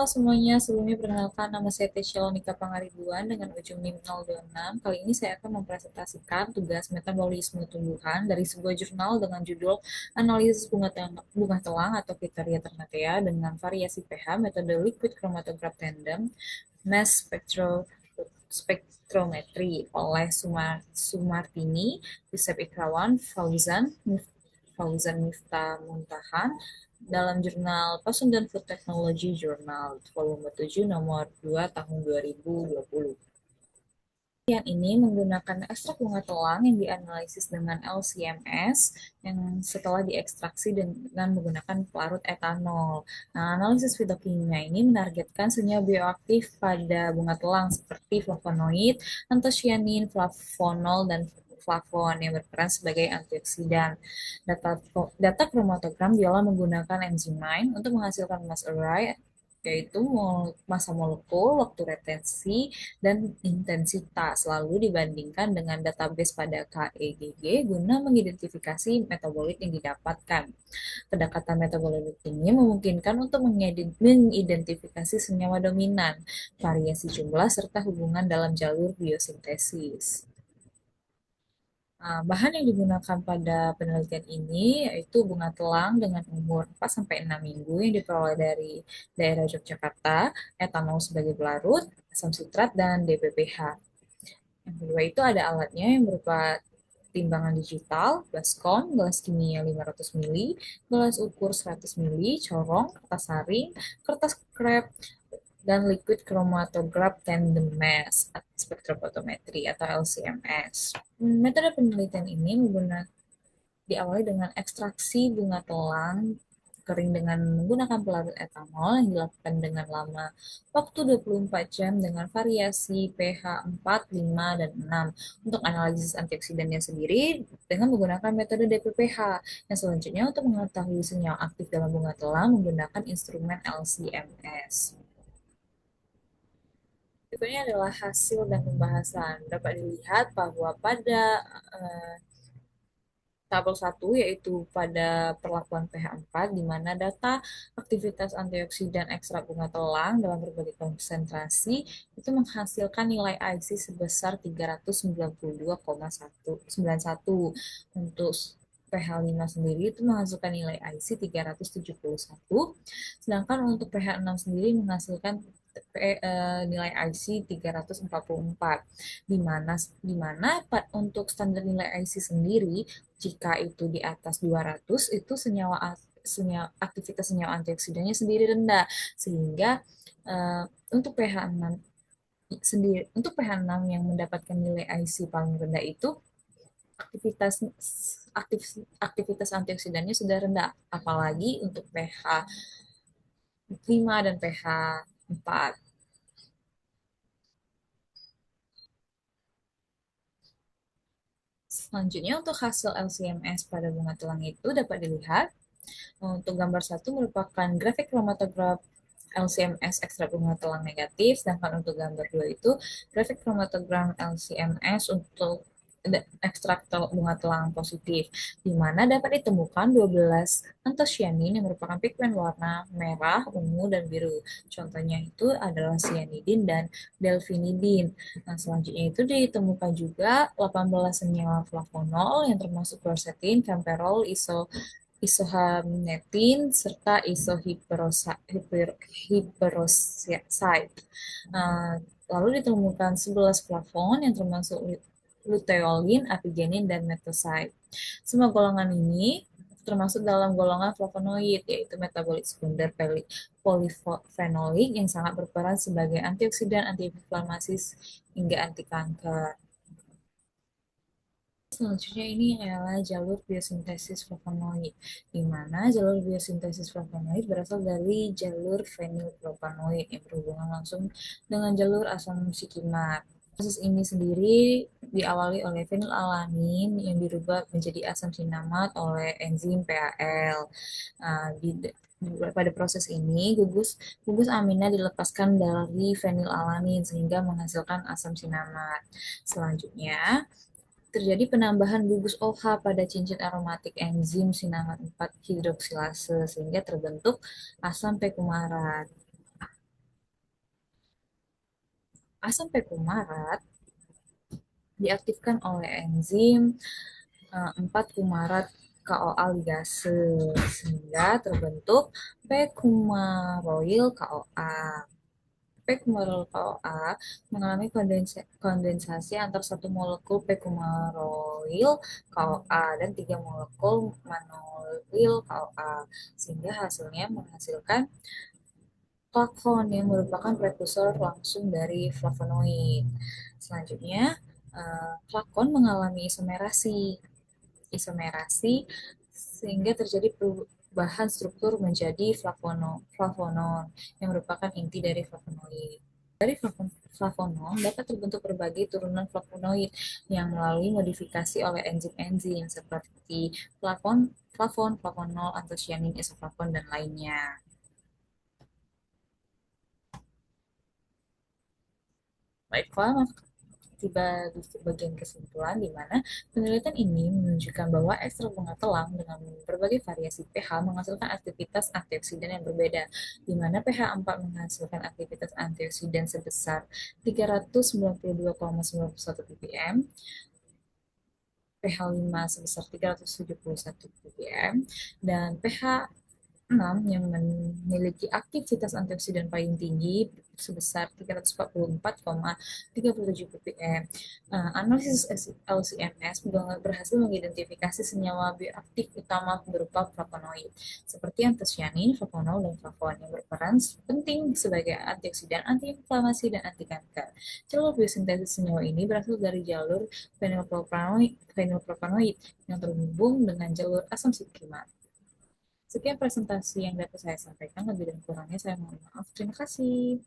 semuanya, sebelumnya perkenalkan nama saya Tesya Lonika Pangaribuan dengan ujung NIM 026. Kali ini saya akan mempresentasikan tugas metabolisme tumbuhan dari sebuah jurnal dengan judul Analisis bunga telang atau kriteria Ternate dengan variasi pH, metode liquid chromatograph tandem, mass spectrometry oleh Sumartini, Yusef Ikrawan, Fauzan Miftah Muntahan dalam jurnal Pasun dan Food Technology Journal volume 7 nomor 2 tahun 2020. Yang ini menggunakan ekstrak bunga telang yang dianalisis dengan LCMS yang setelah diekstraksi dengan menggunakan pelarut etanol. Nah, analisis fitokimia ini menargetkan senyawa bioaktif pada bunga telang seperti flavonoid, antosianin, flavonol, dan flavon yang berperan sebagai antioksidan. Data kromatogram diolah menggunakan enzim untuk menghasilkan mass array, yaitu massa molekul, waktu retensi, dan intensitas, lalu dibandingkan dengan database pada KEGG guna mengidentifikasi metabolit yang didapatkan. Pendekatan metabolit ini memungkinkan untuk mengidentifikasi senyawa dominan, variasi jumlah, serta hubungan dalam jalur biosintesis. Nah, bahan yang digunakan pada penelitian ini yaitu bunga telang dengan umur 4-6 minggu yang diperoleh dari daerah Yogyakarta, etanol sebagai pelarut, asam sitrat, dan DPPH. Yang kedua itu ada alatnya yang berupa timbangan digital, baskom, gelas kimia 500 ml, gelas ukur 100 ml, corong, kertas saring, kertas krep, dan liquid chromatograph tandem mass spektrofotometri atau LCMS. Metode penelitian ini diawali dengan ekstraksi bunga telang kering dengan menggunakan pelarut etanol yang dilakukan dengan lama waktu 24 jam dengan variasi pH 4, 5, dan 6 untuk analisis antioksidannya sendiri dengan menggunakan metode DPPH. Yang selanjutnya untuk mengetahui senyawa aktif dalam bunga telang menggunakan instrumen LCMS. Berikutnya adalah hasil dan pembahasan. Dapat dilihat bahwa pada eh, tabel 1 yaitu pada perlakuan pH 4 di mana data aktivitas antioksidan ekstrak bunga telang dalam berbagai konsentrasi itu menghasilkan nilai IC sebesar 392,191. Untuk pH 5 sendiri itu menghasilkan nilai IC 371, sedangkan untuk pH 6 sendiri menghasilkan nilai IC 344, di mana untuk standar nilai IC sendiri jika itu di atas 200 itu aktivitas senyawa antioksidannya sendiri rendah, sehingga uh, untuk pH 6 untuk pH 6 yang mendapatkan nilai IC paling rendah itu aktivitas aktif, aktivitas antioksidannya sudah rendah, apalagi untuk pH 5 dan pH 4. Selanjutnya untuk hasil LCMS pada bunga telang itu dapat dilihat. Untuk gambar 1 merupakan grafik kromatograf LCMS ekstrak bunga telang negatif, sedangkan untuk gambar 2 itu grafik kromatogram LCMS untuk ekstrak bunga telang positif, di mana dapat ditemukan 12 antosianin yang merupakan pigmen warna merah, ungu, dan biru. Contohnya itu adalah cyanidin dan delfinidin. Nah, selanjutnya itu ditemukan juga 18 senyawa flavonol yang termasuk quercetin, camperol, isohamnetin, serta isohiperoside. Lalu ditemukan 11 flavon yang termasuk luteolin, apigenin, dan metoside. Semua golongan ini termasuk dalam golongan flavonoid, yaitu metabolit sekunder polifenolik yang sangat berperan sebagai antioksidan, antiinflamasi, hingga anti kanker. Selanjutnya ini adalah jalur biosintesis flavonoid, di mana jalur biosintesis flavonoid berasal dari jalur fenilpropanoid yang berhubungan langsung dengan jalur asam sikimat. Proses ini sendiri diawali oleh fenilalanin yang dirubah menjadi asam sinamat oleh enzim PAL. Nah, pada proses ini gugus amina dilepaskan dari fenilalanin sehingga menghasilkan asam sinamat. Selanjutnya terjadi penambahan gugus OH pada cincin aromatik enzim sinamat 4 hidroksilase sehingga terbentuk asam pekumarat. Asam pekumarat diaktifkan oleh enzim 4 kumarat KOA ligase sehingga terbentuk pekumaroil KOA. Pekumaroil KOA mengalami kondensasi antar satu molekul pekumaroil KOA dan tiga molekul manoil KOA sehingga hasilnya menghasilkan flakon yang merupakan prekursor langsung dari flavonoid. Selanjutnya, flakon mengalami isomerasi. Isomerasi sehingga terjadi perubahan struktur menjadi flavonon yang merupakan inti dari flavonoid. Dari flavonon dapat terbentuk berbagai turunan flavonoid yang melalui modifikasi oleh enzim-enzim seperti flavonol, antosianin, isoflavon, dan lainnya. Baiklah, tiba di bagian kesimpulan di mana penelitian ini menunjukkan bahwa ekstrak bunga telang dengan berbagai variasi pH menghasilkan aktivitas antioksidan yang berbeda, di mana pH 4 menghasilkan aktivitas antioksidan sebesar 392,91 ppm, pH 5 sebesar 371 ppm, dan pH 6 yang memiliki aktivitas antioksidan paling tinggi sebesar 344,37 ppm. Analisis LCMS berhasil mengidentifikasi senyawa bioaktif utama berupa flavonoid, seperti antosianin, flavonol, dan flavon yang berperan penting sebagai antioksidan, antiinflamasi, dan anti kanker. Jalur biosintesis senyawa ini berasal dari jalur fenilpropanoid yang terhubung dengan jalur asam sitrimat. Sekian presentasi yang dapat saya sampaikan, lebih dan kurangnya saya mohon maaf. Terima kasih.